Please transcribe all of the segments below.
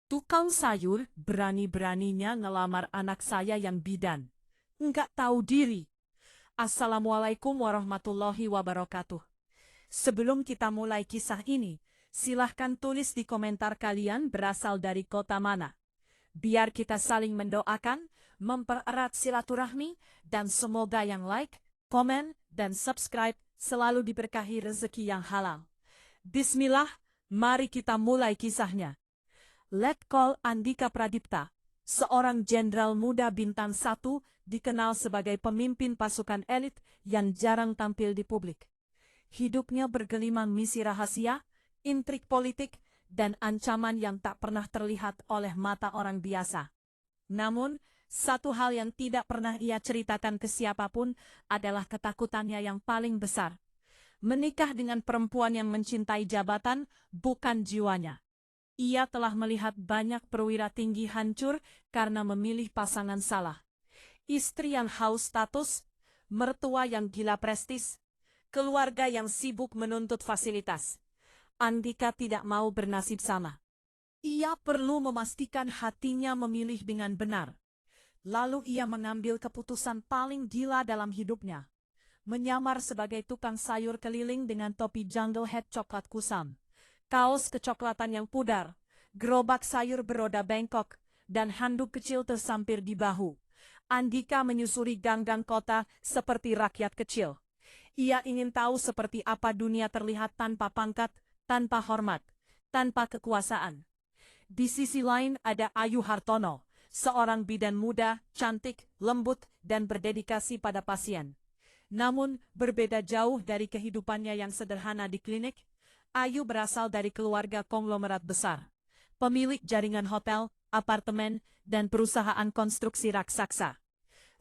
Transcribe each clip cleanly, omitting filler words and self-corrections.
Tukang sayur berani-beraninya ngelamar anak saya yang bidan. Nggak tahu diri. Assalamualaikum warahmatullahi wabarakatuh. Sebelum kita mulai kisah ini, silahkan tulis di komentar kalian berasal dari kota mana. Biar kita saling mendoakan, mempererat silaturahmi, dan semoga yang like, komen, dan subscribe selalu diberkahi rezeki yang halal. Bismillah, mari kita mulai kisahnya. Letkol Andika Pradipta, seorang jenderal muda bintang 1, dikenal sebagai pemimpin pasukan elit yang jarang tampil di publik. Hidupnya bergelimang misi rahasia, intrik politik, dan ancaman yang tak pernah terlihat oleh mata orang biasa. Namun, satu hal yang tidak pernah ia ceritakan ke siapapun adalah ketakutannya yang paling besar. Menikah dengan perempuan yang mencintai jabatan, bukan jiwanya. Ia telah melihat banyak perwira tinggi hancur karena memilih pasangan salah. Istri yang haus status, mertua yang gila prestis, keluarga yang sibuk menuntut fasilitas. Andika tidak mau bernasib sama. Ia perlu memastikan hatinya memilih dengan benar. Lalu ia mengambil keputusan paling gila dalam hidupnya. Menyamar sebagai tukang sayur keliling dengan topi jungle head coklat kusam, kaos kecoklatan yang pudar, gerobak sayur beroda bengkok, dan handuk kecil tersampir di bahu. Andika menyusuri gang-gang kota seperti rakyat kecil. Ia ingin tahu seperti apa dunia terlihat tanpa pangkat, tanpa hormat, tanpa kekuasaan. Di sisi lain ada Ayu Hartono, seorang bidan muda, cantik, lembut, dan berdedikasi pada pasien. Namun, berbeda jauh dari kehidupannya yang sederhana di klinik, Ayu berasal dari keluarga konglomerat besar. Pemilik jaringan hotel, apartemen, dan perusahaan konstruksi raksasa.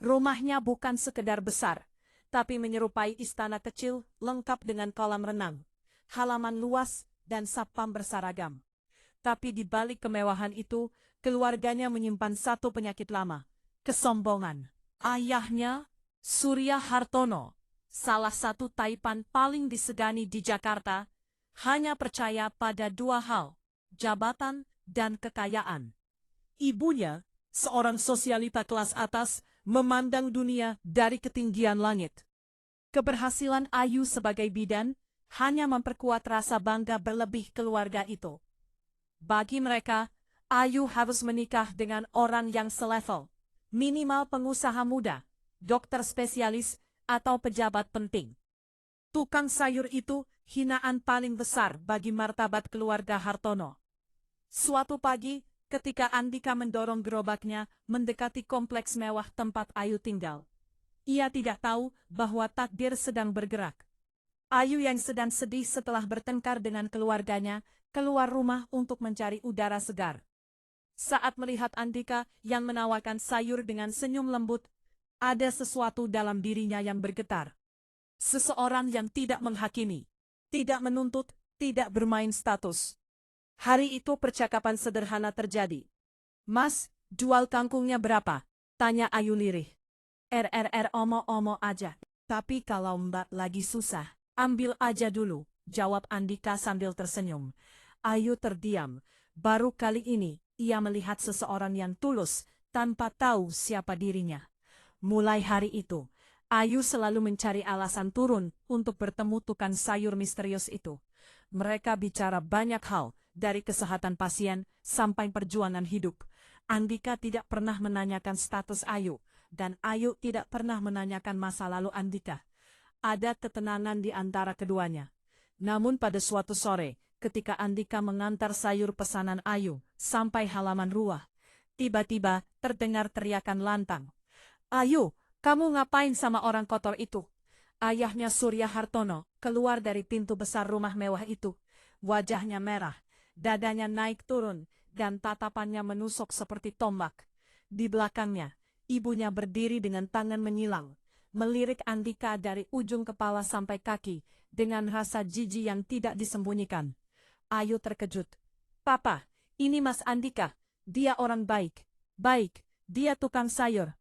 Rumahnya bukan sekedar besar, tapi menyerupai istana kecil lengkap dengan kolam renang, halaman luas, dan satpam bersaragam. Tapi di balik kemewahan itu, keluarganya menyimpan satu penyakit lama, kesombongan. Ayahnya, Surya Hartono, salah satu taipan paling disegani di Jakarta, hanya percaya pada dua hal, jabatan dan kekayaan. Ibunya, seorang sosialita kelas atas, memandang dunia dari ketinggian langit. Keberhasilan Ayu sebagai bidan hanya memperkuat rasa bangga berlebih keluarga itu. Bagi mereka, Ayu harus menikah dengan orang yang selevel, minimal pengusaha muda, dokter spesialis, atau pejabat penting. Tukang sayur itu hinaan paling besar bagi martabat keluarga Hartono. Suatu pagi, ketika Andika mendorong gerobaknya mendekati kompleks mewah tempat Ayu tinggal, ia tidak tahu bahwa takdir sedang bergerak. Ayu yang sedang sedih setelah bertengkar dengan keluarganya, keluar rumah untuk mencari udara segar. Saat melihat Andika yang menawarkan sayur dengan senyum lembut, ada sesuatu dalam dirinya yang bergetar. Seseorang yang tidak menghakimi, tidak menuntut, tidak bermain status. Hari itu percakapan sederhana terjadi. "Mas, jual kangkungnya berapa?" tanya Ayu lirih. Omo-omo aja. "Tapi kalau Mbak lagi susah, ambil aja dulu," jawab Andika sambil tersenyum. Ayu terdiam. Baru kali ini, ia melihat seseorang yang tulus, tanpa tahu siapa dirinya. Mulai hari itu, Ayu selalu mencari alasan turun untuk bertemu tukang sayur misterius itu. Mereka bicara banyak hal, dari kesehatan pasien sampai perjuangan hidup. Andika tidak pernah menanyakan status Ayu, dan Ayu tidak pernah menanyakan masa lalu Andika. Ada ketenangan di antara keduanya. Namun pada suatu sore, ketika Andika mengantar sayur pesanan Ayu sampai halaman rumah, tiba-tiba terdengar teriakan lantang. "Ayu, kamu ngapain sama orang kotor itu?" Ayahnya Surya Hartono keluar dari pintu besar rumah mewah itu. Wajahnya merah, dadanya naik turun, dan tatapannya menusuk seperti tombak. Di belakangnya, ibunya berdiri dengan tangan menyilang, melirik Andika dari ujung kepala sampai kaki, dengan rasa jijik yang tidak disembunyikan. Ayu terkejut. "Papa, ini Mas Andika, dia orang baik. Baik, dia tukang sayur.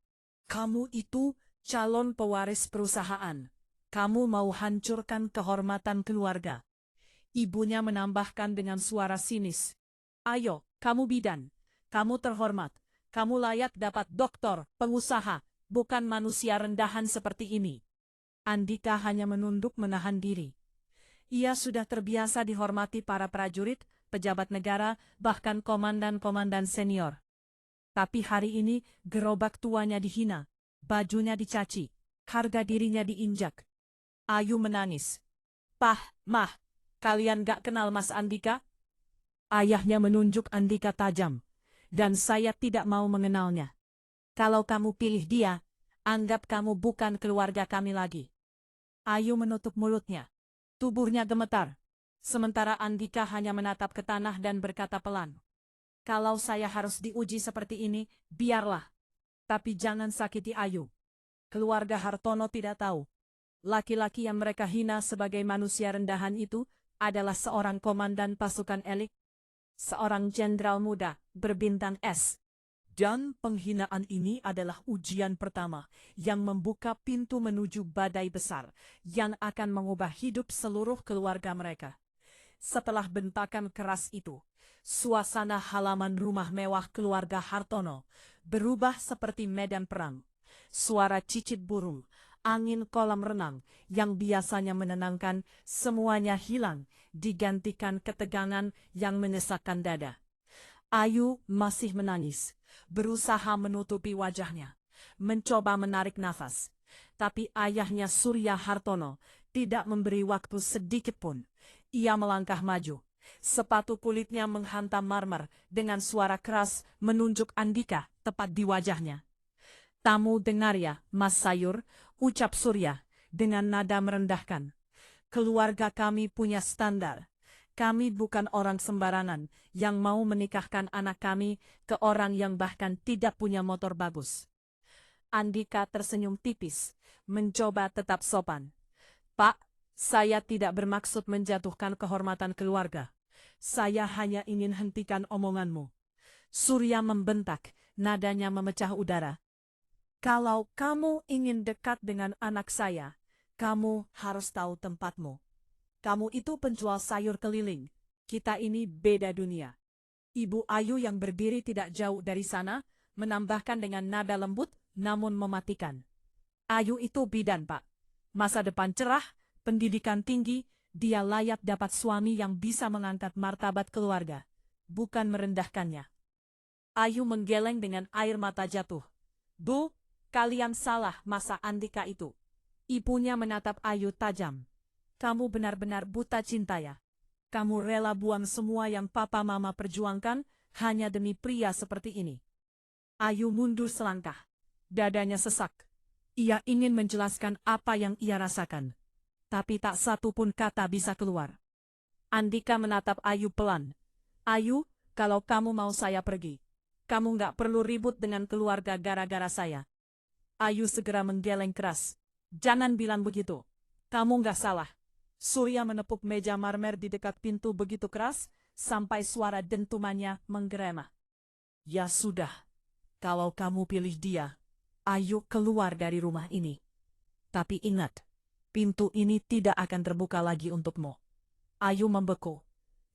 Kamu itu calon pewaris perusahaan. Kamu mau hancurkan kehormatan keluarga." Ibunya menambahkan dengan suara sinis. "Ayo, kamu bidan. Kamu terhormat. Kamu layak dapat doktor, pengusaha, bukan manusia rendahan seperti ini. Andika hanya menunduk menahan diri. Ia sudah terbiasa dihormati para prajurit, pejabat negara, bahkan komandan-komandan senior. Tapi hari ini gerobak tuanya dihina, bajunya dicaci, harga dirinya diinjak. Ayu menangis. Pah, Mah, kalian gak kenal Mas Andika? Ayahnya menunjuk Andika tajam. Dan saya tidak mau mengenalnya. Kalau kamu pilih dia, anggap kamu bukan keluarga kami lagi. Ayu menutup mulutnya. Tubuhnya gemetar. Sementara Andika hanya menatap ke tanah dan berkata pelan. Kalau saya harus diuji seperti ini, biarlah. Tapi jangan sakiti Ayu. Keluarga Hartono tidak tahu. Laki-laki yang mereka hina sebagai manusia rendahan itu adalah seorang komandan pasukan elit. Seorang jenderal muda, berbintang S. Dan penghinaan ini adalah ujian pertama yang membuka pintu menuju badai besar yang akan mengubah hidup seluruh keluarga mereka. Setelah bentakan keras itu, suasana halaman rumah mewah keluarga Hartono berubah seperti medan perang. Suara cicit burung, angin kolam renang yang biasanya menenangkan, semuanya hilang, digantikan ketegangan yang menyesakkan dada. Ayu masih menangis, berusaha menutupi wajahnya, mencoba menarik nafas. Tapi ayahnya Surya Hartono tidak memberi waktu sedikit pun. Ia melangkah maju. Sepatu kulitnya menghantam marmer dengan suara keras menunjuk Andika tepat di wajahnya. Tamu dengar ya, Mas Sayur, ucap Surya dengan nada merendahkan. Keluarga kami punya standar. Kami bukan orang sembarangan yang mau menikahkan anak kami ke orang yang bahkan tidak punya motor bagus. Andika tersenyum tipis, mencoba tetap sopan. Pak, saya tidak bermaksud menjatuhkan kehormatan keluarga. Saya hanya ingin hentikan omonganmu. Surya membentak, nadanya memecah udara. Kalau kamu ingin dekat dengan anak saya, kamu harus tahu tempatmu. Kamu itu penjual sayur keliling. Kita ini beda dunia. Ibu Ayu yang berdiri tidak jauh dari sana, menambahkan dengan nada lembut, namun mematikan. Ayu itu bidan, Pak. Masa depan cerah, pendidikan tinggi, dia layak dapat suami yang bisa mengangkat martabat keluarga, bukan merendahkannya. Ayu menggeleng dengan air mata jatuh. Bu, kalian salah masa Andika itu. Ibunya menatap Ayu tajam. Kamu benar-benar buta cinta ya. Kamu rela buang semua yang papa mama perjuangkan hanya demi pria seperti ini. Ayu mundur selangkah. Dadanya sesak. Ia ingin menjelaskan apa yang ia rasakan. Tapi tak satu pun kata bisa keluar. Andika menatap Ayu pelan. Ayu, kalau kamu mau saya pergi, kamu nggak perlu ribut dengan keluarga gara-gara saya. Ayu segera menggeleng keras. Jangan bilang begitu. Kamu nggak salah. Surya menepuk meja marmer di dekat pintu begitu keras, sampai suara dentumannya menggerema. Ya sudah, kalau kamu pilih dia, ayo keluar dari rumah ini. Tapi ingat, pintu ini tidak akan terbuka lagi untukmu. Ayu membeku.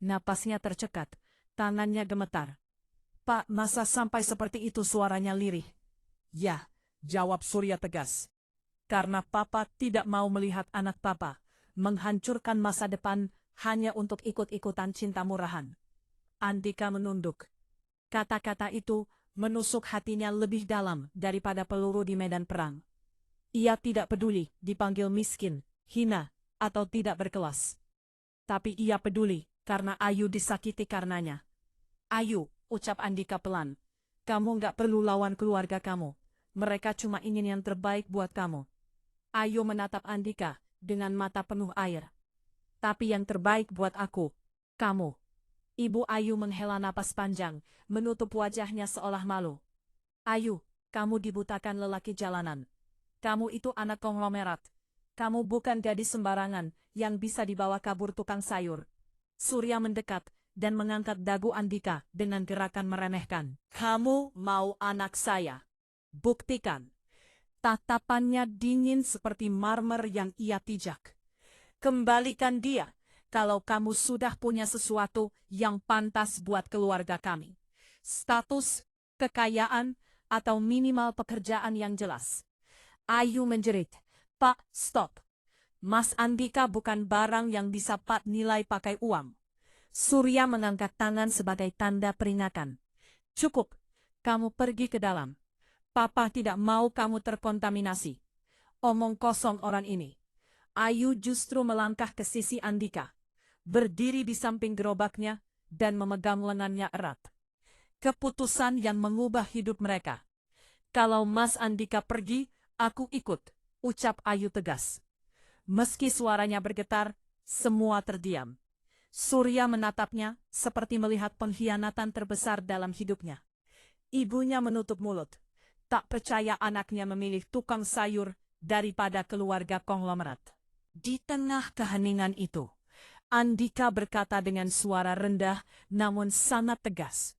Napasnya tercekat, tangannya gemetar. Pak, masa sampai seperti itu suaranya lirih? Ya, jawab Surya tegas. Karena papa tidak mau melihat anak papa menghancurkan masa depan hanya untuk ikut-ikutan cinta murahan. Andika menunduk. Kata-kata itu menusuk hatinya lebih dalam daripada peluru di medan perang. Ia tidak peduli dipanggil miskin, hina, atau tidak berkelas. Tapi ia peduli karena Ayu disakiti karenanya. Ayu, ucap Andika pelan. Kamu nggak perlu lawan keluarga kamu. Mereka cuma ingin yang terbaik buat kamu. Ayu menatap Andika dengan mata penuh air. Tapi yang terbaik buat aku, kamu. Ibu Ayu menghela napas panjang, menutup wajahnya seolah malu. Ayu, kamu dibutakan lelaki jalanan. Kamu itu anak konglomerat. Kamu bukan gadis sembarangan yang bisa dibawa kabur tukang sayur. Surya mendekat dan mengangkat dagu Andika dengan gerakan meremehkan. Kamu mau anak saya? Buktikan. Tatapannya dingin seperti marmer yang ia pijak. Kembalikan dia kalau kamu sudah punya sesuatu yang pantas buat keluarga kami. status, kekayaan, atau minimal pekerjaan yang jelas. Ayu menjerit, "Pak, stop. Mas Andika bukan barang yang bisa Pak nilai pakai uang." Surya mengangkat tangan sebagai tanda peringatan. "Cukup, kamu pergi ke dalam. Papa tidak mau kamu terkontaminasi." Omong kosong orang ini. Ayu justru melangkah ke sisi Andika, berdiri di samping gerobaknya dan memegang lengannya erat. Keputusan yang mengubah hidup mereka. "Kalau Mas Andika pergi, aku ikut," ucap Ayu tegas. Meski suaranya bergetar, semua terdiam. Surya menatapnya seperti melihat pengkhianatan terbesar dalam hidupnya. Ibunya menutup mulut. Tak percaya anaknya memilih tukang sayur daripada keluarga konglomerat. Di tengah keheningan itu, Andika berkata dengan suara rendah namun sangat tegas.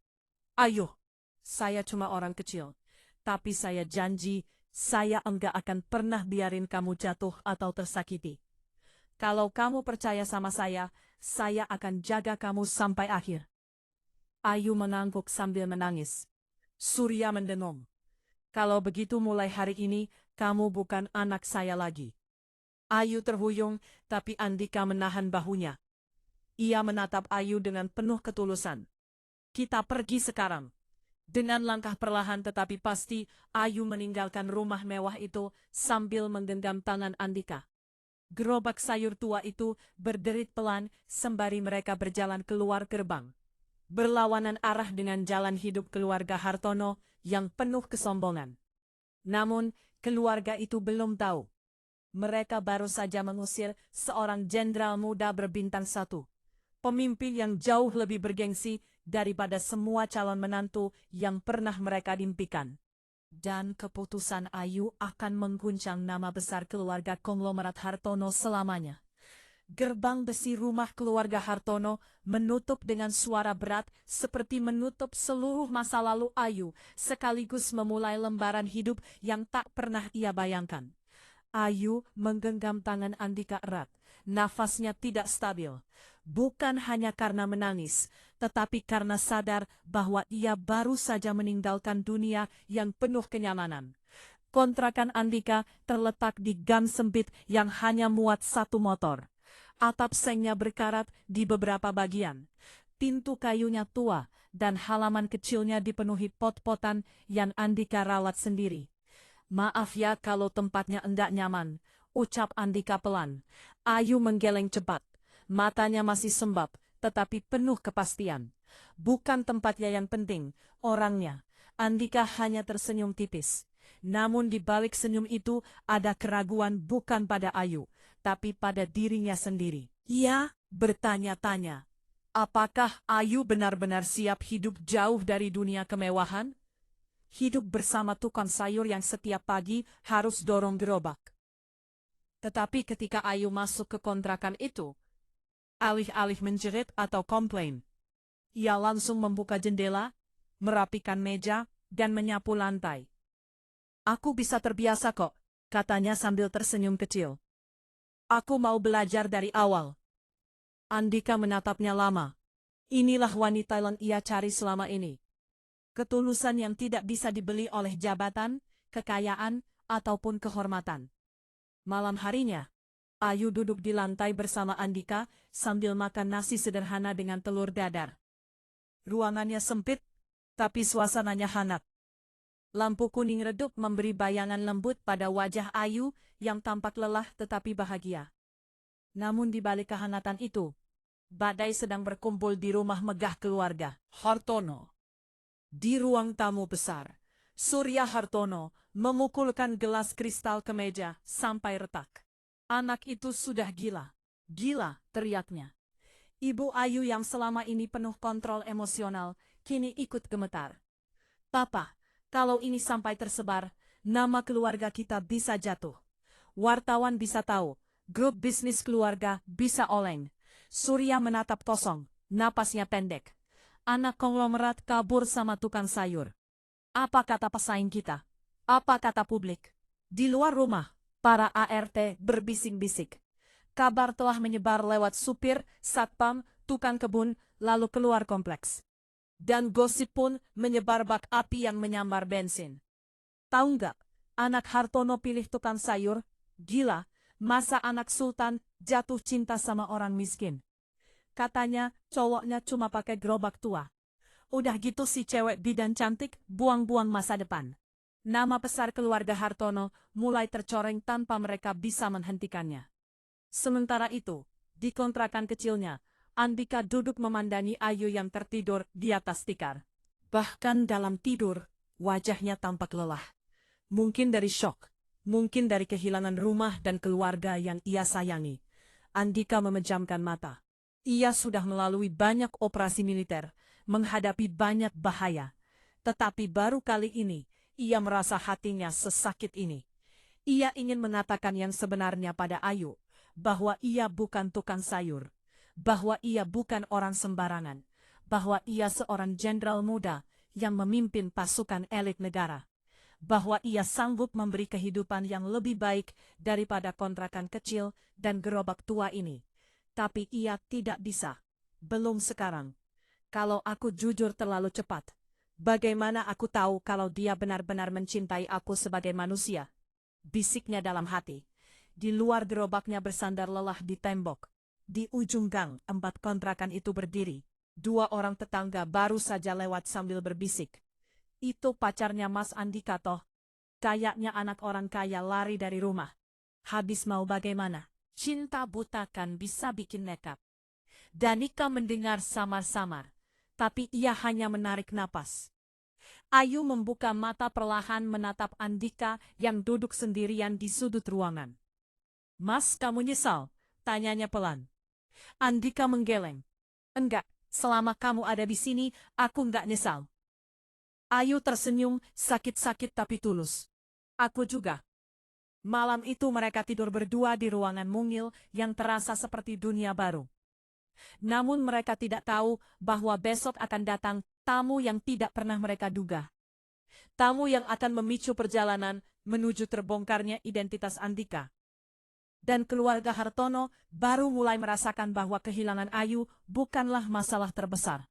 "Ayo, saya cuma orang kecil, tapi saya janji saya enggak akan pernah biarin kamu jatuh atau tersakiti. Kalau kamu percaya sama saya akan jaga kamu sampai akhir." Ayu mengangguk sambil menangis. Surya mendengung. "Kalau begitu mulai hari ini, kamu bukan anak saya lagi." Ayu terhuyung, tapi Andika menahan bahunya. Ia menatap Ayu dengan penuh ketulusan. "Kita pergi sekarang." Dengan langkah perlahan tetapi pasti, Ayu meninggalkan rumah mewah itu sambil menggenggam tangan Andika. Gerobak sayur tua itu berderit pelan sembari mereka berjalan keluar gerbang. Berlawanan arah dengan jalan hidup keluarga Hartono yang penuh kesombongan. Namun, keluarga itu belum tahu. Mereka baru saja mengusir seorang jenderal muda berbintang 1. Pemimpin yang jauh lebih bergengsi daripada semua calon menantu yang pernah mereka impikan. Dan keputusan Ayu akan mengguncang nama besar keluarga konglomerat Hartono selamanya. Gerbang besi rumah keluarga Hartono menutup dengan suara berat seperti menutup seluruh masa lalu Ayu, sekaligus memulai lembaran hidup yang tak pernah ia bayangkan. Ayu menggenggam tangan Andika erat. Nafasnya tidak stabil. Bukan hanya karena menangis, tetapi karena sadar bahwa ia baru saja meninggalkan dunia yang penuh kenyamanan. Kontrakan Andika terletak di gang sempit yang hanya muat 1 motor. Atap sengnya berkarat di beberapa bagian. Pintu kayunya tua dan halaman kecilnya dipenuhi pot-potan yang Andika rawat sendiri. "Maaf ya kalau tempatnya enggak nyaman," ucap Andika pelan. Ayu menggeleng cepat. Matanya masih sembab, tetapi penuh kepastian. Bukan tempatnya yang penting, orangnya. Andika hanya tersenyum tipis. Namun di balik senyum itu ada keraguan bukan pada Ayu, tapi pada dirinya sendiri. Ia bertanya-tanya, apakah Ayu benar-benar siap hidup jauh dari dunia kemewahan? Hidup bersama tukang sayur yang setiap pagi harus dorong gerobak. Tetapi ketika Ayu masuk ke kontrakan itu, alih-alih menjerit atau komplain, ia langsung membuka jendela, merapikan meja, dan menyapu lantai. "Aku bisa terbiasa kok," katanya sambil tersenyum kecil. "Aku mau belajar dari awal." Andika menatapnya lama. Inilah wanita yang ia cari selama ini. Ketulusan yang tidak bisa dibeli oleh jabatan, kekayaan, ataupun kehormatan. Malam harinya, Ayu duduk di lantai bersama Andika sambil makan nasi sederhana dengan telur dadar. Ruangannya sempit, tapi suasananya hangat. Lampu kuning redup memberi bayangan lembut pada wajah Ayu yang tampak lelah tetapi bahagia. Namun di balik kehangatan itu, badai sedang berkumpul di rumah megah keluarga Hartono. Di ruang tamu besar, Surya Hartono memukulkan gelas kristal ke meja sampai retak. "Anak itu sudah gila. Gila," teriaknya. Ibu Ayu yang selama ini penuh kontrol emosional, kini ikut gemetar. "Papa, kalau ini sampai tersebar, nama keluarga kita bisa jatuh. Wartawan bisa tahu, grup bisnis keluarga bisa oleng." Surya menatap kosong, napasnya pendek. Anak konglomerat kabur sama tukang sayur. Apa kata pesaing kita? Apa kata publik? Di luar rumah, para ART berbisik-bisik. Kabar telah menyebar lewat supir, satpam, tukang kebun, lalu keluar kompleks. Dan gosip pun menyebar bak api yang menyambar bensin. Tahu nggak, anak Hartono pilih tukang sayur? Gila, masa anak sultan jatuh cinta sama orang miskin? Katanya cowoknya cuma pakai gerobak tua. Udah gitu si cewek bidan cantik buang-buang masa depan. Nama besar keluarga Hartono mulai tercoreng tanpa mereka bisa menghentikannya. Sementara itu, di kontrakan kecilnya, Andika duduk memandangi Ayu yang tertidur di atas tikar. Bahkan dalam tidur, wajahnya tampak lelah. Mungkin dari syok, mungkin dari kehilangan rumah dan keluarga yang ia sayangi. Andika memejamkan mata. Ia sudah melalui banyak operasi militer, menghadapi banyak bahaya. Tetapi baru kali ini, ia merasa hatinya sesakit ini. Ia ingin mengatakan yang sebenarnya pada Ayu, bahwa ia bukan tukang sayur, bahwa ia bukan orang sembarangan, bahwa ia seorang jenderal muda yang memimpin pasukan elit negara, bahwa ia sanggup memberi kehidupan yang lebih baik daripada kontrakan kecil dan gerobak tua ini. Tapi ia tidak bisa. Belum sekarang. Kalau aku jujur terlalu cepat, bagaimana aku tahu kalau dia benar-benar mencintai aku sebagai manusia? Bisiknya dalam hati. Di luar gerobaknya bersandar lelah di tembok. Di ujung gang 4 kontrakan itu berdiri 2 orang tetangga baru saja lewat sambil berbisik. Itu pacarnya Mas Andika toh. Kayaknya anak orang kaya lari dari rumah. Habis mau bagaimana? Cinta buta kan bisa bikin nekat. Danika mendengar samar-samar. Tapi ia hanya menarik napas. Ayu membuka mata perlahan menatap Andika yang duduk sendirian di sudut ruangan. Mas, kamu nyesal? Tanyanya pelan. Andika menggeleng. Enggak, selama kamu ada di sini, aku enggak nyesal. Ayu tersenyum, sakit-sakit tapi tulus. Aku juga. Malam itu mereka tidur berdua di ruangan mungil yang terasa seperti dunia baru. Namun mereka tidak tahu bahwa besok akan datang tamu yang tidak pernah mereka duga. Tamu yang akan memicu perjalanan menuju terbongkarnya identitas Andika. Dan keluarga Hartono baru mulai merasakan bahwa kehilangan Ayu bukanlah masalah terbesar.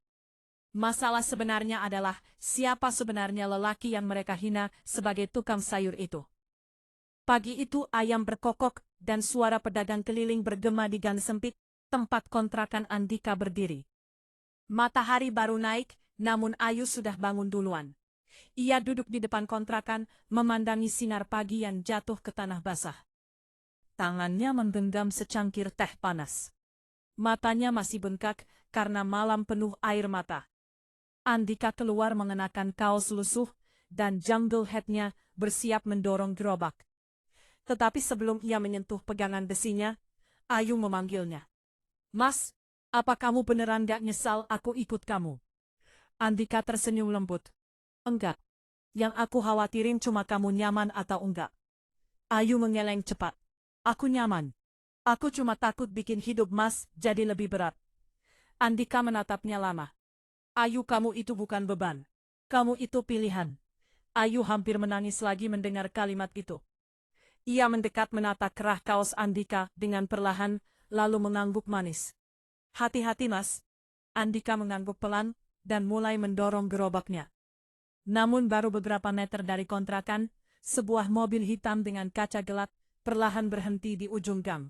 Masalah sebenarnya adalah siapa sebenarnya lelaki yang mereka hina sebagai tukang sayur itu. Pagi itu ayam berkokok dan suara pedagang keliling bergema di gang sempit tempat kontrakan Andika berdiri. Matahari baru naik, namun Ayu sudah bangun duluan. Ia duduk di depan kontrakan memandangi sinar pagi yang jatuh ke tanah basah. Tangannya menggenggam secangkir teh panas. Matanya masih bengkak karena malam penuh air mata. Andika keluar mengenakan kaos lusuh dan jungle hat-nya bersiap mendorong gerobak. Tetapi sebelum ia menyentuh pegangan besinya, Ayu memanggilnya. Mas, apa kamu beneran gak nyesal aku ikut kamu? Andika tersenyum lembut. Enggak. Yang aku khawatirin cuma kamu nyaman atau enggak. Ayu mengeleng cepat. Aku nyaman. Aku cuma takut bikin hidup Mas jadi lebih berat. Andika menatapnya lama. Ayu, kamu itu bukan beban. Kamu itu pilihan. Ayu hampir menangis lagi mendengar kalimat itu. Ia mendekat menata kerah kaos Andika dengan perlahan, lalu mengangguk manis. Hati-hati Mas. Andika mengangguk pelan dan mulai mendorong gerobaknya. Namun baru beberapa meter dari kontrakan, sebuah mobil hitam dengan kaca gelap perlahan berhenti di ujung gang.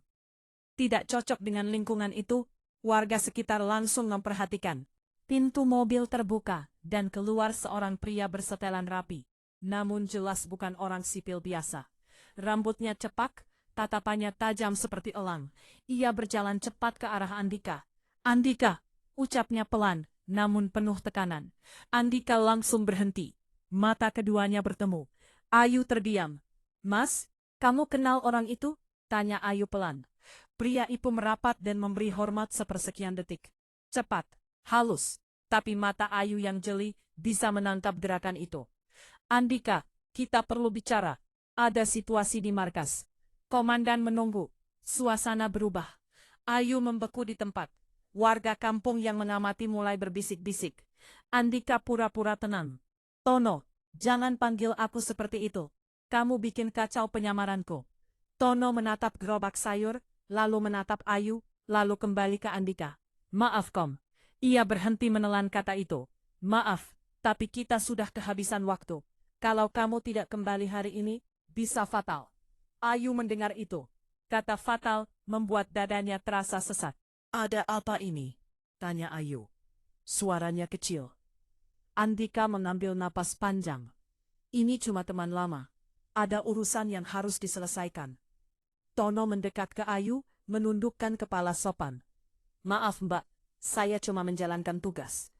Tidak cocok dengan lingkungan itu, warga sekitar langsung memperhatikan. Pintu mobil terbuka, dan keluar seorang pria bersetelan rapi. Namun jelas bukan orang sipil biasa. Rambutnya cepak, tatapannya tajam seperti elang. Ia berjalan cepat ke arah Andika. Andika, ucapnya pelan, namun penuh tekanan. Andika langsung berhenti. Mata keduanya bertemu. Ayu terdiam. Mas, kamu kenal orang itu? Tanya Ayu pelan. Pria itu merapat dan memberi hormat sepersekian detik. Cepat. Halus, tapi mata Ayu yang jeli bisa menangkap gerakan itu. Andika, kita perlu bicara. Ada situasi di markas. Komandan menunggu. Suasana berubah. Ayu membeku di tempat. Warga kampung yang mengamati mulai berbisik-bisik. Andika pura-pura tenang. Tono, jangan panggil aku seperti itu. Kamu bikin kacau penyamaranku. Tono menatap gerobak sayur, lalu menatap Ayu, lalu kembali ke Andika. Maaf Kom. Ia berhenti menelan kata itu. Maaf, tapi kita sudah kehabisan waktu. Kalau kamu tidak kembali hari ini, bisa fatal. Ayu mendengar itu. Kata fatal membuat dadanya terasa sesak. Ada apa ini? Tanya Ayu. Suaranya kecil. Andika mengambil napas panjang. Ini cuma teman lama. Ada urusan yang harus diselesaikan. Tono mendekat ke Ayu, menundukkan kepala sopan. Maaf mbak, saya cuma menjalankan tugas.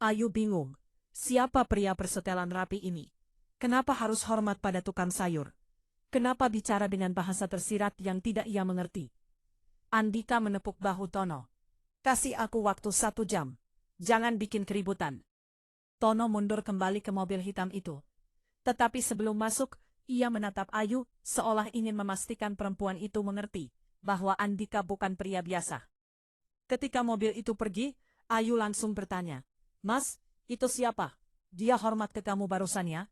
Ayu bingung. Siapa pria persetelan rapi ini? Kenapa harus hormat pada tukang sayur? Kenapa bicara dengan bahasa tersirat yang tidak ia mengerti? Andika menepuk bahu Tono. Kasih aku waktu 1 jam. Jangan bikin keributan. Tono mundur kembali ke mobil hitam itu. Tetapi sebelum masuk, ia menatap Ayu seolah ingin memastikan perempuan itu mengerti bahwa Andika bukan pria biasa. Ketika mobil itu pergi, Ayu langsung bertanya, Mas, itu siapa? Dia hormat ke kamu barusan ya?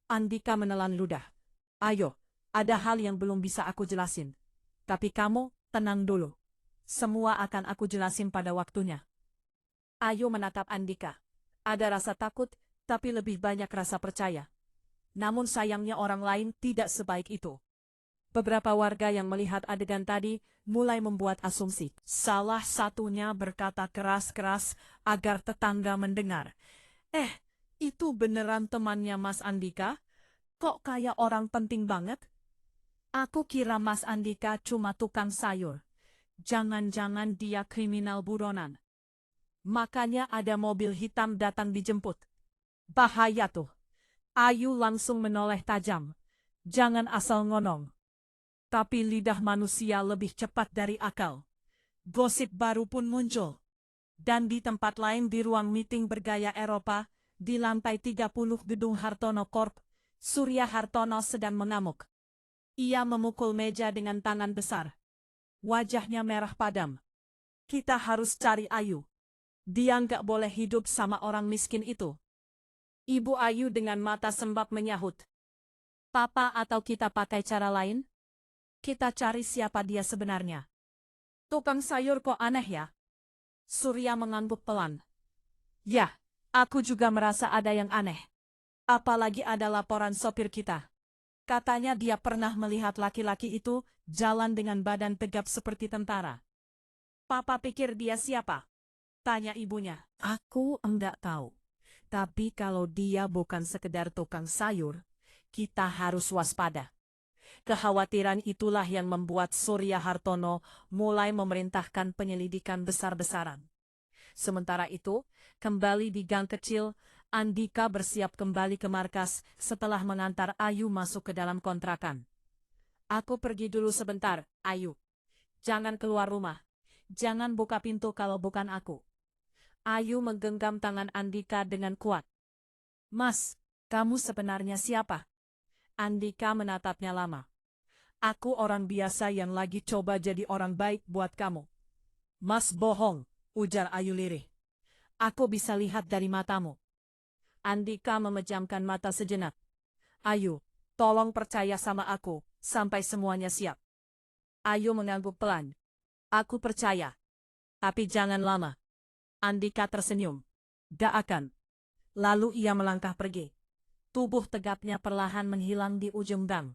Andika menelan ludah. Ayo, ada hal yang belum bisa aku jelasin. Tapi kamu, tenang dulu. Semua akan aku jelasin pada waktunya. Ayu menatap Andika. Ada rasa takut, tapi lebih banyak rasa percaya. Namun sayangnya orang lain tidak sebaik itu. Beberapa warga yang melihat adegan tadi mulai membuat asumsi. Salah satunya berkata keras-keras agar tetangga mendengar. Itu beneran temannya Mas Andika? Kok kayak orang penting banget? Aku kira Mas Andika cuma tukang sayur. Jangan-jangan dia kriminal buronan. Makanya ada mobil hitam datang dijemput. Bahaya tuh. Ayu langsung menoleh tajam. Jangan asal ngonong. Tapi lidah manusia lebih cepat dari akal. Gosip baru pun muncul. Dan di tempat lain di ruang meeting bergaya Eropa, di lantai 30 gedung Hartono Corp, Surya Hartono sedang mengamuk. Ia memukul meja dengan tangan besar. Wajahnya merah padam. Kita harus cari Ayu. Dia nggak boleh hidup sama orang miskin itu. Ibu Ayu dengan mata sembab menyahut. Papa atau kita pakai cara lain? Kita cari siapa dia sebenarnya. Tukang sayur kok aneh ya? Surya mengangguk pelan. Ya, aku juga merasa ada yang aneh. Apalagi ada laporan sopir kita. Katanya dia pernah melihat laki-laki itu jalan dengan badan tegap seperti tentara. Papa pikir dia siapa? Tanya ibunya. Aku enggak tahu. Tapi kalau dia bukan sekedar tukang sayur, kita harus waspada. Kekhawatiran itulah yang membuat Surya Hartono mulai memerintahkan penyelidikan besar-besaran. Sementara itu, kembali di gang kecil, Andika bersiap kembali ke markas setelah mengantar Ayu masuk ke dalam kontrakan. Aku pergi dulu sebentar, Ayu. Jangan keluar rumah. Jangan buka pintu kalau bukan aku. Ayu menggenggam tangan Andika dengan kuat. Mas, kamu sebenarnya siapa? Andika menatapnya lama. Aku orang biasa yang lagi coba jadi orang baik buat kamu. Mas bohong, ujar Ayu lirih. Aku bisa lihat dari matamu. Andika memejamkan mata sejenak. Ayu, tolong percaya sama aku, sampai semuanya siap. Ayu mengangguk pelan. Aku percaya. Tapi jangan lama. Andika tersenyum. Gak akan. Lalu ia melangkah pergi. Tubuh tegapnya perlahan menghilang di ujung gang.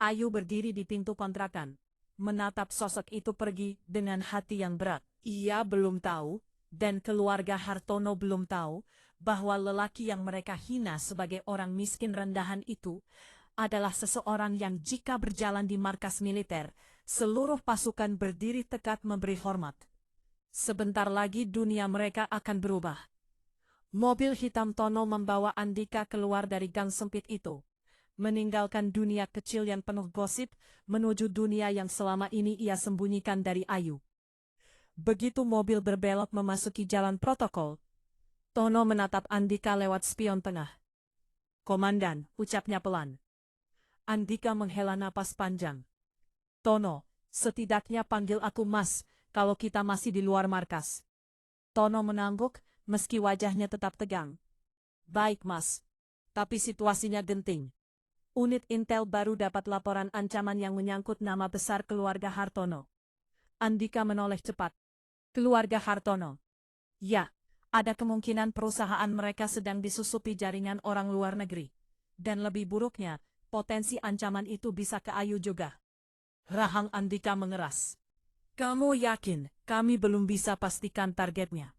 Ayu berdiri di pintu kontrakan. Menatap sosok itu pergi dengan hati yang berat. Ia belum tahu, dan keluarga Hartono belum tahu, bahwa lelaki yang mereka hina sebagai orang miskin rendahan itu adalah seseorang yang jika berjalan di markas militer, seluruh pasukan berdiri tegak memberi hormat. Sebentar lagi dunia mereka akan berubah. Mobil hitam Tono membawa Andika keluar dari gang sempit itu, meninggalkan dunia kecil yang penuh gosip, menuju dunia yang selama ini ia sembunyikan dari Ayu. Begitu mobil berbelok memasuki jalan protokol, Tono menatap Andika lewat spion tengah. Komandan, ucapnya pelan. Andika menghela napas panjang. Tono, setidaknya panggil aku Mas, kalau kita masih di luar markas. Tono mengangguk, meski wajahnya tetap tegang. Baik Mas, tapi situasinya genting. Unit Intel baru dapat laporan ancaman yang menyangkut nama besar keluarga Hartono. Andika menoleh cepat. Keluarga Hartono. Ya, Ada kemungkinan perusahaan mereka sedang disusupi jaringan orang luar negeri. Dan lebih buruknya, potensi ancaman itu bisa ke Ayu juga. Rahang Andika mengeras. Kamu yakin kami belum bisa pastikan targetnya?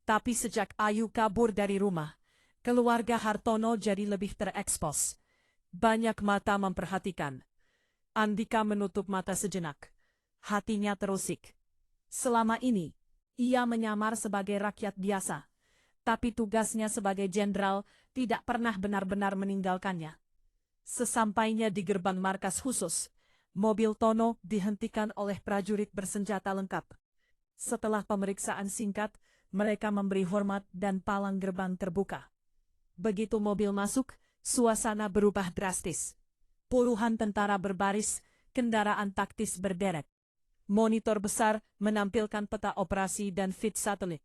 Tapi sejak Ayu kabur dari rumah, keluarga Hartono jadi lebih terekspos. Banyak mata memperhatikan. Andika menutup mata sejenak. Hatinya terusik. Selama ini, ia menyamar sebagai rakyat biasa, tapi tugasnya sebagai jenderal tidak pernah benar-benar meninggalkannya. Sesampainya di gerbang markas khusus, mobil Tono dihentikan oleh prajurit bersenjata lengkap. Setelah pemeriksaan singkat, mereka memberi hormat dan palang gerbang terbuka. Begitu mobil masuk, suasana berubah drastis. Puluhan tentara berbaris, kendaraan taktis berderet. Monitor besar menampilkan peta operasi dan feed satelit.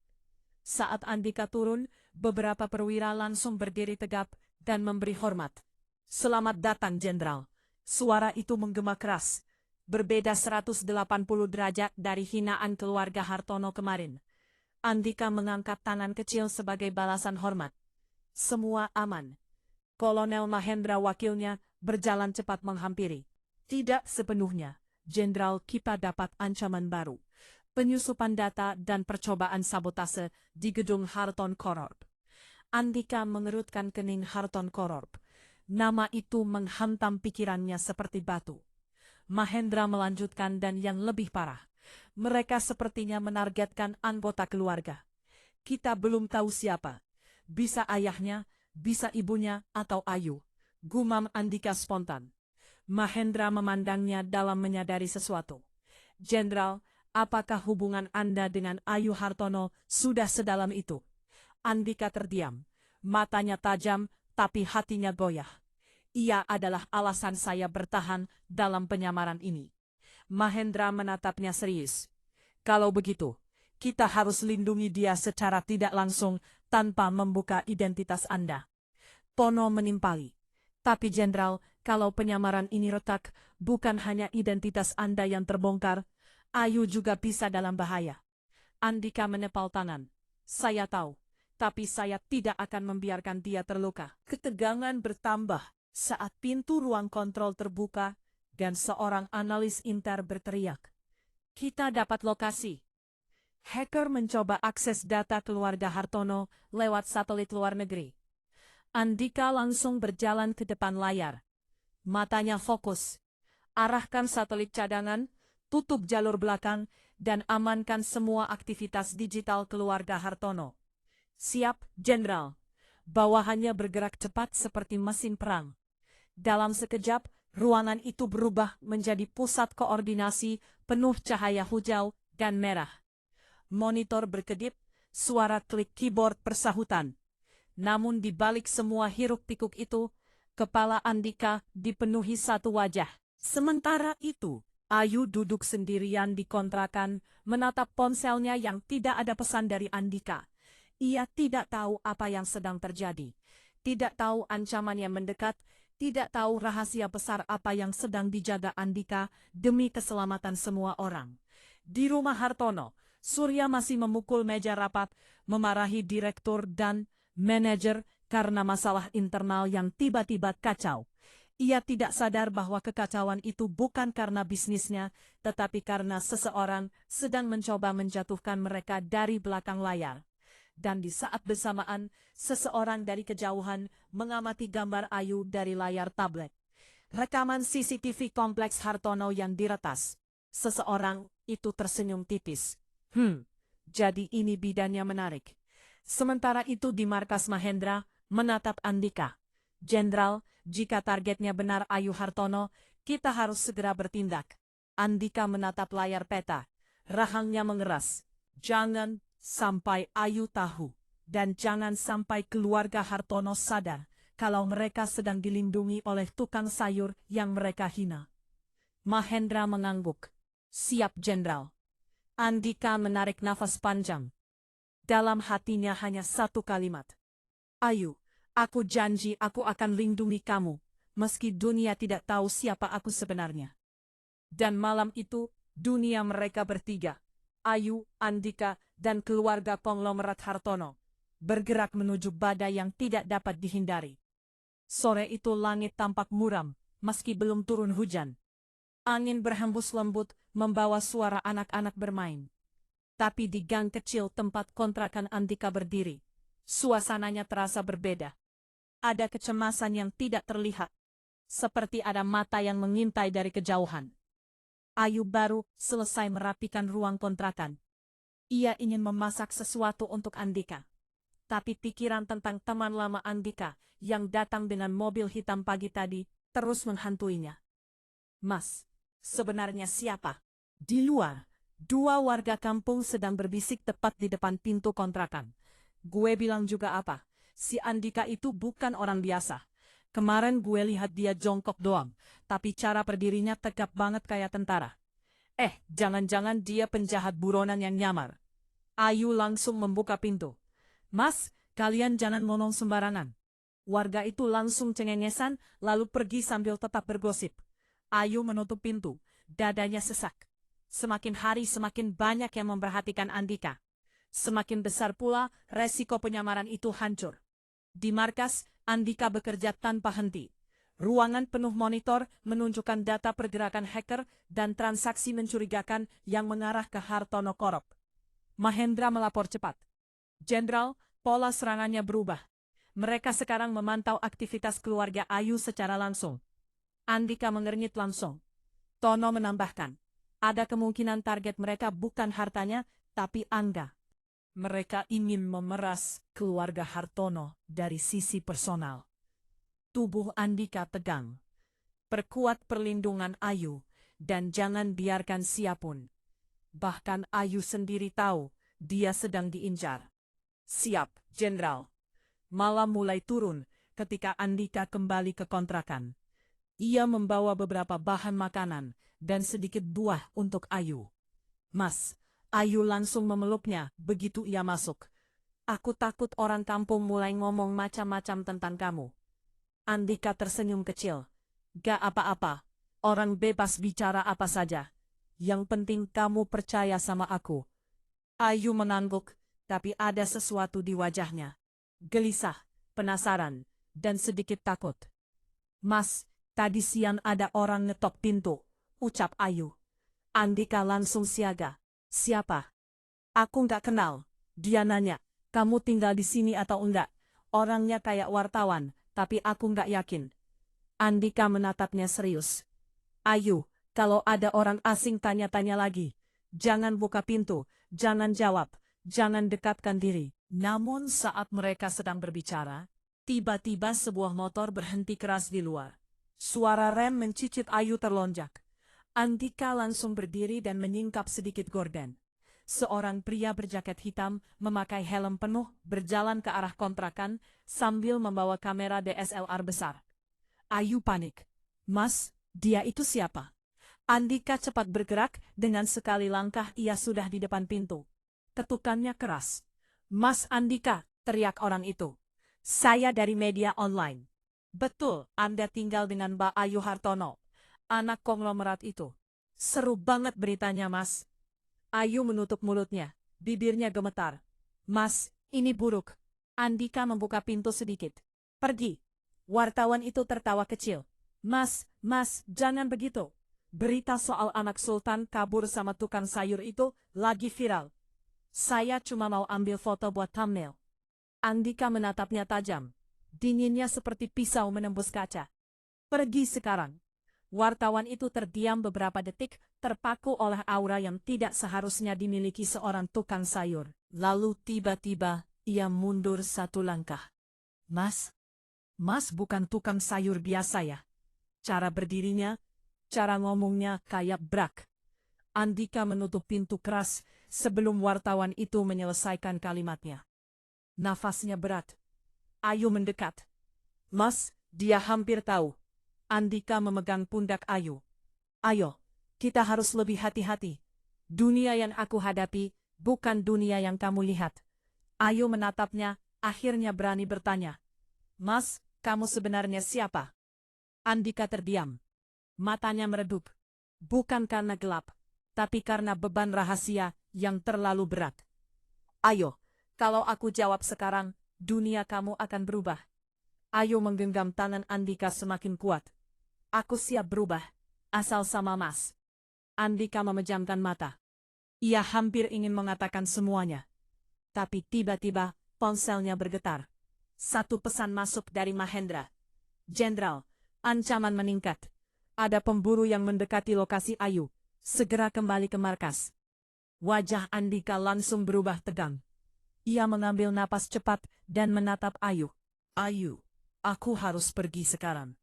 Saat Andika turun, beberapa perwira langsung berdiri tegap dan memberi hormat. Selamat datang, Jenderal. Suara itu menggema keras. Berbeda 180 derajat dari hinaan keluarga Hartono kemarin. Andika mengangkat tangan kecil sebagai balasan hormat. Semua aman. Kolonel Mahendra wakilnya berjalan cepat menghampiri. Tidak sepenuhnya. Jenderal kita dapat ancaman baru. Penyusupan data dan percobaan sabotase di gedung Harton Corp. Andika mengerutkan kening Harton Corp. Nama itu menghantam pikirannya seperti batu. Mahendra melanjutkan dan yang lebih parah. Mereka sepertinya menargetkan anggota keluarga. Kita belum tahu siapa. Bisa ayahnya, bisa ibunya, atau Ayu. Gumam Andika spontan. Mahendra memandangnya dalam menyadari sesuatu. Jenderal, apakah hubungan Anda dengan Ayu Hartono sudah sedalam itu? Andika terdiam. Matanya tajam, tapi hatinya goyah. Ia adalah alasan saya bertahan dalam penyamaran ini. Mahendra menatapnya serius. Kalau begitu, kita harus lindungi dia secara tidak langsung tanpa membuka identitas Anda. Tono menimpali. Tapi Jenderal, kalau penyamaran ini retak, bukan hanya identitas Anda yang terbongkar, Ayu juga bisa dalam bahaya. Andika menepal tangan. Saya tahu, tapi saya tidak akan membiarkan dia terluka. Ketegangan bertambah saat pintu ruang kontrol terbuka dan seorang analis inter berteriak. Kita dapat lokasi. Hacker mencoba akses data keluarga Hartono lewat satelit luar negeri. Andika langsung berjalan ke depan layar. Matanya fokus. Arahkan satelit cadangan, tutup jalur belakang, dan amankan semua aktivitas digital keluarga Hartono. Siap, Jenderal. Bawahannya bergerak cepat seperti mesin perang. Dalam sekejap, ruangan itu berubah menjadi pusat koordinasi penuh cahaya hijau dan merah. Monitor berkedip, suara klik keyboard persahutan. Namun di balik semua hiruk-pikuk itu, kepala Andika dipenuhi satu wajah. Sementara itu, Ayu duduk sendirian di kontrakan, menatap ponselnya yang tidak ada pesan dari Andika. Ia tidak tahu apa yang sedang terjadi. Tidak tahu ancaman yang mendekat, tidak tahu rahasia besar apa yang sedang dijaga Andika demi keselamatan semua orang. Di rumah Hartono, Surya masih memukul meja rapat, memarahi direktur dan manajer karena masalah internal yang tiba-tiba kacau. Ia tidak sadar bahwa kekacauan itu bukan karena bisnisnya, tetapi karena seseorang sedang mencoba menjatuhkan mereka dari belakang layar. Dan di saat bersamaan, seseorang dari kejauhan mengamati gambar Ayu dari layar tablet. Rekaman CCTV kompleks Hartono yang diretas. Seseorang itu tersenyum tipis. Jadi ini bidannya menarik. Sementara itu di markas Mahendra, menatap Andika. Jenderal, jika targetnya benar Ayu Hartono, kita harus segera bertindak. Andika menatap layar peta. Rahangnya mengeras. Jangan sampai Ayu tahu. Dan jangan sampai keluarga Hartono sadar kalau mereka sedang dilindungi oleh tukang sayur yang mereka hina. Mahendra mengangguk. Siap, Jenderal. Andika menarik nafas panjang. Dalam hatinya hanya satu kalimat. Ayu, aku janji aku akan lindungi kamu, meski dunia tidak tahu siapa aku sebenarnya. Dan malam itu, dunia mereka bertiga, Ayu, Andika, dan keluarga konglomerat Hartono, bergerak menuju badai yang tidak dapat dihindari. Sore itu langit tampak muram, meski belum turun hujan. Angin berhembus lembut, membawa suara anak-anak bermain. Tapi di gang kecil tempat kontrakan Andika berdiri, suasananya terasa berbeda. Ada kecemasan yang tidak terlihat, seperti ada mata yang mengintai dari kejauhan. Ayu baru selesai merapikan ruang kontrakan. Ia ingin memasak sesuatu untuk Andika. Tapi pikiran tentang teman lama Andika yang datang dengan mobil hitam pagi tadi terus menghantuinya. Mas, sebenarnya siapa? Di luar, dua warga kampung sedang berbisik tepat di depan pintu kontrakan. Gue bilang juga apa? Si Andika itu bukan orang biasa. Kemarin gue lihat dia jongkok doang, tapi cara berdirinya tegap banget kayak tentara. Jangan-jangan dia penjahat buronan yang nyamar. Ayu langsung membuka pintu. Mas, kalian jangan ngomong sembarangan. Warga itu langsung cengengesan, lalu pergi sambil tetap bergosip. Ayu menutup pintu, dadanya sesak. Semakin hari semakin banyak yang memperhatikan Andika. Semakin besar pula resiko penyamaran itu hancur. Di markas, Andika bekerja tanpa henti. Ruangan penuh monitor menunjukkan data pergerakan hacker dan transaksi mencurigakan yang mengarah ke Hartono Corop. Mahendra melapor cepat. Jenderal, pola serangannya berubah. Mereka sekarang memantau aktivitas keluarga Ayu secara langsung. Andika mengernyit langsung. Tono menambahkan, ada kemungkinan target mereka bukan hartanya, tapi Angga. Mereka ingin memeras keluarga Hartono dari sisi personal. Tubuh Andika tegang. Perkuat perlindungan Ayu, dan jangan biarkan siapapun. Bahkan Ayu sendiri tahu, dia sedang diincar. Siap, Jenderal. Malam mulai turun ketika Andika kembali ke kontrakan. Ia membawa beberapa bahan makanan dan sedikit buah untuk Ayu. Mas, Ayu langsung memeluknya begitu ia masuk. Aku takut orang kampung mulai ngomong macam-macam tentang kamu. Andika tersenyum kecil. Gak apa-apa, orang bebas bicara apa saja. Yang penting kamu percaya sama aku. Ayu mengangguk, tapi ada sesuatu di wajahnya. Gelisah, penasaran, dan sedikit takut. Mas, tadi siang ada orang ngetok pintu, ucap Ayu. Andika langsung siaga. Siapa? Aku nggak kenal. Dia nanya, kamu tinggal di sini atau enggak? Orangnya kayak wartawan, tapi aku nggak yakin. Andika menatapnya serius. Ayu, kalau ada orang asing tanya-tanya lagi, jangan buka pintu, jangan jawab, jangan dekatkan diri. Namun saat mereka sedang berbicara, tiba-tiba sebuah motor berhenti keras di luar. Suara rem mencicit Ayu terlonjak. Andika langsung berdiri dan menyingkap sedikit gorden. Seorang pria berjaket hitam memakai helm penuh berjalan ke arah kontrakan sambil membawa kamera DSLR besar. Ayu panik. Mas, dia itu siapa? Andika cepat bergerak, dengan sekali langkah ia sudah di depan pintu. Ketukannya keras. Mas Andika, teriak orang itu. Saya dari media online. Betul, Anda tinggal dengan Mbak Ayu Hartono, anak konglomerat itu. Seru banget beritanya, Mas. Ayu menutup mulutnya, bibirnya gemetar. Mas, ini buruk. Andika membuka pintu sedikit. Pergi. Wartawan itu tertawa kecil. Mas, jangan begitu. Berita soal anak Sultan kabur sama tukang sayur itu lagi viral. Saya cuma mau ambil foto buat thumbnail. Andika menatapnya tajam. Dinginnya seperti pisau menembus kaca. Pergi sekarang. Wartawan itu terdiam beberapa detik, terpaku oleh aura yang tidak seharusnya dimiliki seorang tukang sayur. Lalu tiba-tiba, ia mundur satu langkah. Mas bukan tukang sayur biasa ya? Cara berdirinya, cara ngomongnya kayak brak. Andika menutup pintu keras sebelum wartawan itu menyelesaikan kalimatnya. Nafasnya berat. Ayu mendekat. Mas, dia hampir tahu. Andika memegang pundak Ayu. Ayo, kita harus lebih hati-hati. Dunia yang aku hadapi bukan dunia yang kamu lihat. Ayu menatapnya, akhirnya berani bertanya. Mas, kamu sebenarnya siapa? Andika terdiam. Matanya meredup. Bukan karena gelap, tapi karena beban rahasia yang terlalu berat. Ayo, kalau aku jawab sekarang, dunia kamu akan berubah. Ayu menggenggam tangan Andika semakin kuat. Aku siap berubah, asal sama Mas. Andika memejamkan mata. Ia hampir ingin mengatakan semuanya. Tapi tiba-tiba ponselnya bergetar. Satu pesan masuk dari Mahendra. Jenderal, ancaman meningkat. Ada pemburu yang mendekati lokasi Ayu. Segera kembali ke markas. Wajah Andika langsung berubah tegang. Ia mengambil napas cepat dan menatap Ayu. Ayu, aku harus pergi sekarang.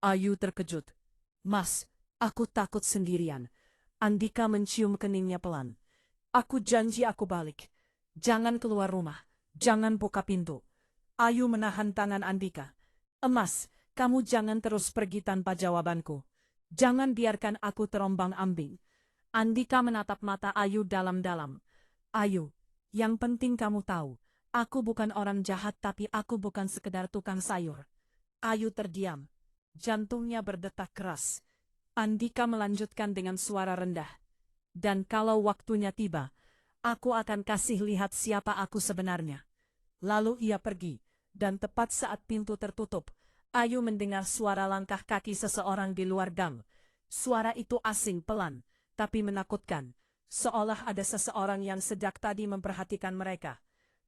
Ayu terkejut. Mas, aku takut sendirian. Andika mencium keningnya pelan. Aku janji aku balik. Jangan keluar rumah. Jangan buka pintu. Ayu menahan tangan Andika. Emas, kamu jangan terus pergi tanpa jawabanku. Jangan biarkan aku terombang-ambing. Andika menatap mata Ayu dalam-dalam. Ayu, yang penting kamu tahu, aku bukan orang jahat tapi aku bukan sekedar tukang sayur. Ayu terdiam. Jantungnya berdetak keras. Andika melanjutkan dengan suara rendah. Dan kalau waktunya tiba, aku akan kasih lihat siapa aku sebenarnya. Lalu ia pergi, dan tepat saat pintu tertutup, Ayu mendengar suara langkah kaki seseorang di luar gang. Suara itu asing pelan, tapi menakutkan, seolah ada seseorang yang sejak tadi memperhatikan mereka.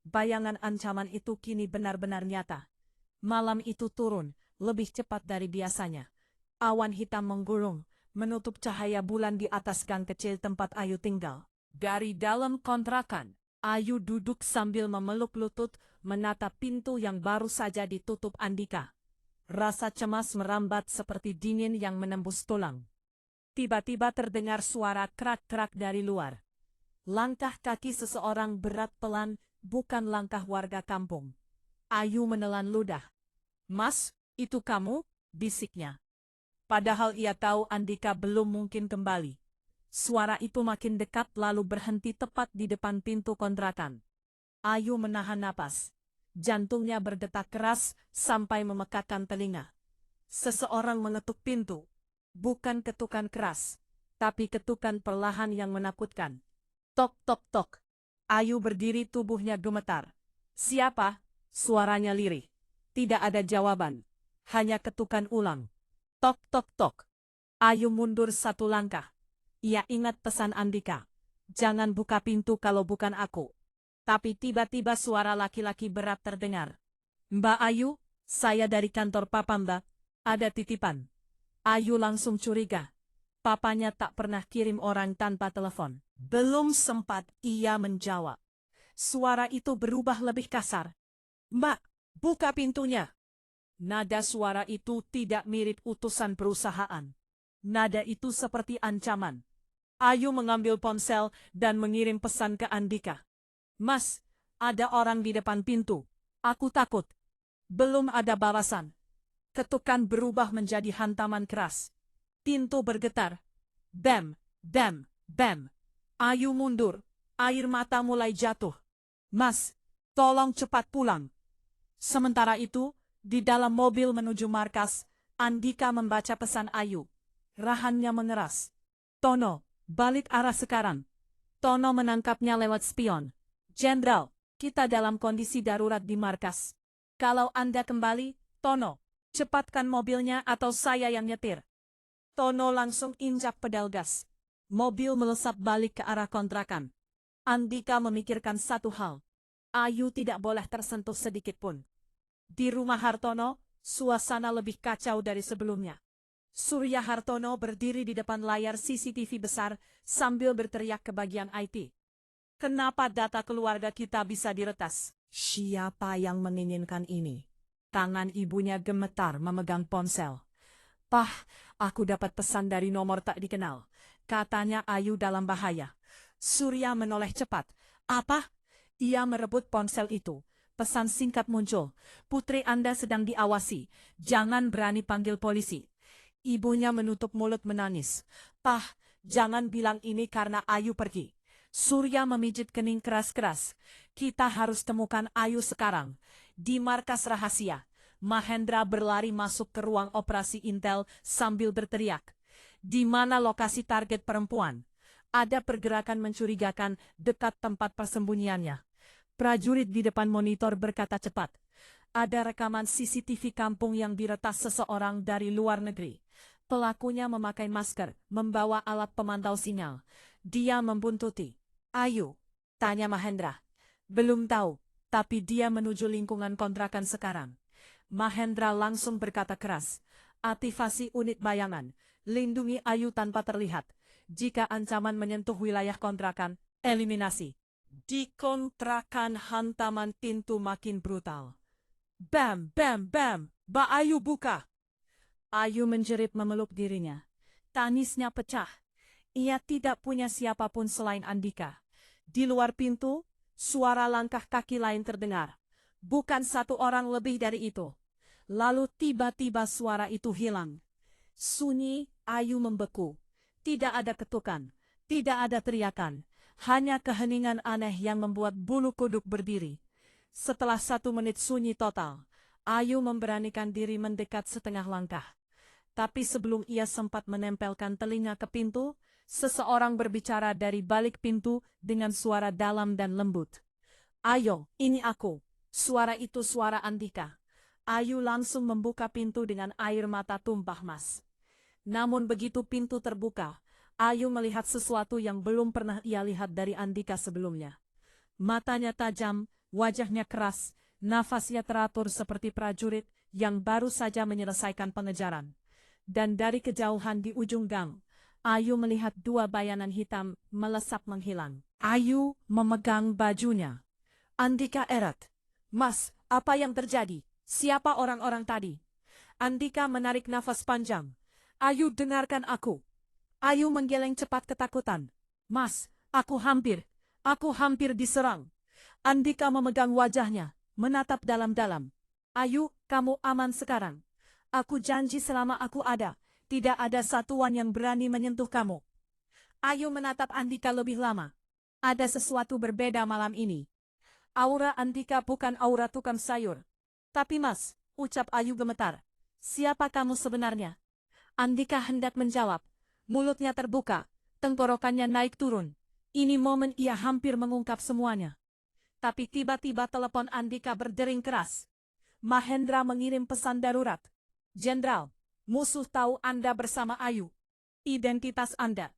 Bayangan ancaman itu kini benar-benar nyata. Malam itu turun, lebih cepat dari biasanya. Awan hitam menggulung, menutup cahaya bulan di atas gang kecil tempat Ayu tinggal. Dari dalam kontrakan, Ayu duduk sambil memeluk lutut, menatap pintu yang baru saja ditutup Andika. Rasa cemas merambat seperti dingin yang menembus tulang. Tiba-tiba terdengar suara krak-krak dari luar. Langkah kaki seseorang berat pelan, bukan langkah warga kampung. Ayu menelan ludah. Mas, itu kamu? Bisiknya. Padahal ia tahu Andika belum mungkin kembali. Suara itu makin dekat lalu berhenti tepat di depan pintu kontrakan. Ayu menahan napas. Jantungnya berdetak keras sampai memekakkan telinga. Seseorang mengetuk pintu. Bukan ketukan keras, tapi ketukan perlahan yang menakutkan. Tok tok tok. Ayu berdiri, tubuhnya gemetar. Siapa? Suaranya lirih. Tidak ada jawaban. Hanya ketukan ulang. Tok tok tok. Ayu mundur satu langkah. Ia ingat pesan Andika. Jangan buka pintu kalau bukan aku. Tapi tiba-tiba suara laki-laki berat terdengar. Mbak Ayu, saya dari kantor Papa Mbak. Ada titipan. Ayu langsung curiga. Papanya tak pernah kirim orang tanpa telepon. Belum sempat ia menjawab. Suara itu berubah lebih kasar. Mbak, buka pintunya. Nada suara itu tidak mirip utusan perusahaan. Nada itu seperti ancaman. Ayu mengambil ponsel dan mengirim pesan ke Andika. Mas, ada orang di depan pintu. Aku takut. Belum ada balasan. Ketukan berubah menjadi hantaman keras. Pintu bergetar. Bam, bam, bam. Ayu mundur. Air mata mulai jatuh. Mas, tolong cepat pulang. Sementara itu, di dalam mobil menuju markas, Andika membaca pesan Ayu. Rahannya mengeras. Tono, balik arah sekarang. Tono menangkapnya lewat spion. Jenderal, kita dalam kondisi darurat di markas. Kalau Anda kembali, Tono, cepatkan mobilnya atau saya yang nyetir. Tono langsung injak pedal gas. Mobil melesat balik ke arah kontrakan. Andika memikirkan satu hal. Ayu tidak boleh tersentuh sedikitpun. Di rumah Hartono, suasana lebih kacau dari sebelumnya. Surya Hartono berdiri di depan layar CCTV besar sambil berteriak ke bagian IT. Kenapa data keluarga kita bisa diretas? Siapa yang menginginkan ini? Tangan ibunya gemetar memegang ponsel. Pah, aku dapat pesan dari nomor tak dikenal. Katanya Ayu dalam bahaya. Surya menoleh cepat. Apa? Ia merebut ponsel itu. Pesan singkat muncul. Putri Anda sedang diawasi. Jangan berani panggil polisi. Ibunya menutup mulut menangis. Pah, jangan bilang ini karena Ayu pergi. Surya memijit kening keras-keras. Kita harus temukan Ayu sekarang. Di markas rahasia. Mahendra berlari masuk ke ruang operasi Intel sambil berteriak. Di mana lokasi target perempuan? Ada pergerakan mencurigakan dekat tempat persembunyiannya. Prajurit di depan monitor berkata cepat. Ada rekaman CCTV kampung yang diretas seseorang dari luar negeri. Pelakunya memakai masker, membawa alat pemantau sinyal. Dia membuntuti. Ayu, tanya Mahendra. Belum tahu, tapi dia menuju lingkungan kontrakan sekarang. Mahendra langsung berkata keras. Aktivasi unit bayangan. Lindungi Ayu tanpa terlihat. Jika ancaman menyentuh wilayah kontrakan, eliminasi. Di kontrakan hantaman pintu makin brutal. Bam, bam, bam, Mbak Ayu buka. Ayu menjerit memeluk dirinya. Tangisnya pecah. Ia tidak punya siapapun selain Andika. Di luar pintu, suara langkah kaki lain terdengar. Bukan satu orang lebih dari itu. Lalu tiba-tiba suara itu hilang. Sunyi, Ayu membeku. Tidak ada ketukan, tidak ada teriakan. Hanya keheningan aneh yang membuat bulu kuduk berdiri. Setelah 1 menit sunyi total, Ayu memberanikan diri mendekat setengah langkah. Tapi sebelum ia sempat menempelkan telinga ke pintu, seseorang berbicara dari balik pintu dengan suara dalam dan lembut. Ayo, ini aku. Suara itu suara Andika. Ayu langsung membuka pintu dengan air mata tumpah mas. Namun begitu pintu terbuka, Ayu melihat sesuatu yang belum pernah ia lihat dari Andika sebelumnya. Matanya tajam, wajahnya keras, nafasnya teratur seperti prajurit yang baru saja menyelesaikan pengejaran. Dan dari kejauhan di ujung gang, Ayu melihat 2 bayangan hitam melesap menghilang. Ayu memegang bajunya. Andika eret. Mas, apa yang terjadi? Siapa orang-orang tadi? Andika menarik nafas panjang. Ayu, dengarkan aku. Ayu menggeleng cepat ketakutan. Mas, aku hampir diserang. Andika memegang wajahnya, menatap dalam-dalam. Ayu, kamu aman sekarang. Aku janji selama aku ada, tidak ada satuan yang berani menyentuh kamu. Ayu menatap Andika lebih lama. Ada sesuatu berbeda malam ini. Aura Andika bukan aura tukang sayur. Tapi mas, ucap Ayu gemetar. Siapa kamu sebenarnya? Andika hendak menjawab. Mulutnya terbuka, tenggorokannya naik turun. Ini momen ia hampir mengungkap semuanya. Tapi tiba-tiba telepon Andika berdering keras. Mahendra mengirim pesan darurat. Jenderal, musuh tahu Anda bersama Ayu. Identitas Anda,